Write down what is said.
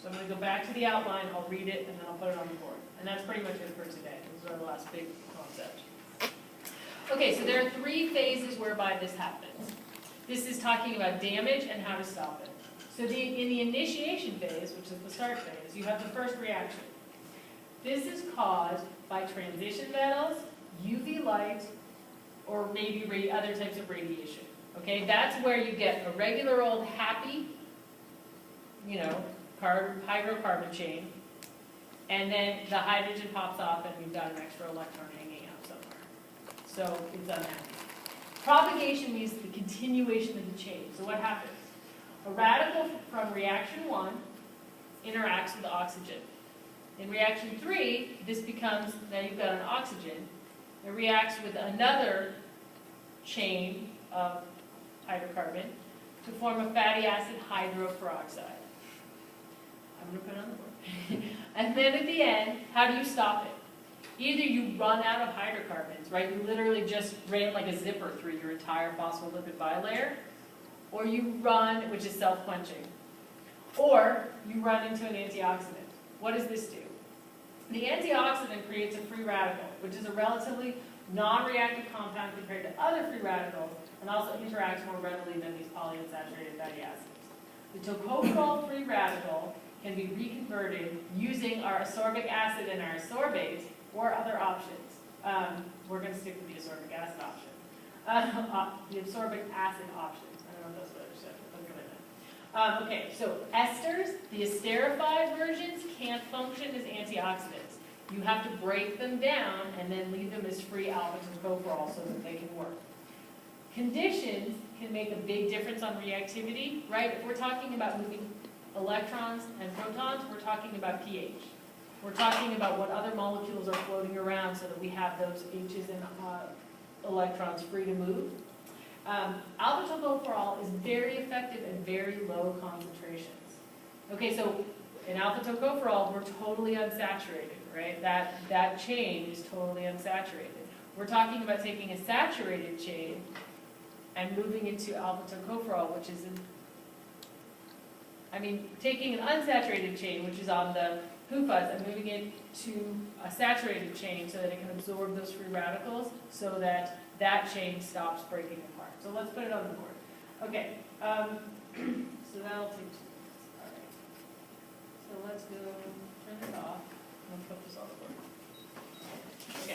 So I'm going to go back to the outline, I'll read it, and then I'll put it on the board. And that's pretty much it for today. Those are the last big concepts. Okay, so there are 3 phases whereby this happens. This is talking about damage and how to stop it. So in the initiation phase, which is the start phase, you have the first reaction. This is caused by transition metals, UV light, or maybe other types of radiation. Okay, that's where you get a regular old happy, hydrocarbon chain, and then the hydrogen pops off and we've got an extra electron hanging out somewhere. So it's unhappy. Propagation means the continuation of the chain. So what happens? A radical from reaction 1 interacts with the oxygen. In reaction 3, this becomes, now you've got an oxygen, it reacts with another chain of hydrocarbon to form a fatty acid hydroperoxide. I'm going to put it on the board. And then at the end, how do you stop it? Either you run out of hydrocarbons, right? You literally just ran like a zipper through your entire phospholipid bilayer, or you run, which is self-quenching, or you run into an antioxidant. What does this do? The antioxidant creates a free radical, which is a relatively non-reactive compound compared to other free radicals, and also interacts more readily than these polyunsaturated fatty acids. The tocopherol free radical can be reconverted using our ascorbic acid and our ascorbate or other options. We're going to stick with the ascorbic acid option. The ascorbic acid options. I don't know if that's what I said, but that's what I meant. Okay, so esters, the esterified versions, can't function as antioxidants. You have to break them down and then leave them as free alpha tocopherol so that they can work. Conditions can make a big difference on reactivity, right? If we're talking about moving electrons and protons, we're talking about pH. We're talking about what other molecules are floating around so that we have those H's and electrons free to move. Alpha tocopherol is very effective at very low concentrations. Okay, so in alpha tocopherol, we're totally unsaturated, right? That chain is totally unsaturated. We're talking about taking a saturated chain and moving it to alpha tocopherol, which is taking an unsaturated chain, which is on the PUFAs, and moving it to a saturated chain so that it can absorb those free radicals so that that chain stops breaking apart. So let's put it on the board. Okay, so that'll take 2 minutes. All right. So let's go turn it off. Let's put this on the board. Okay,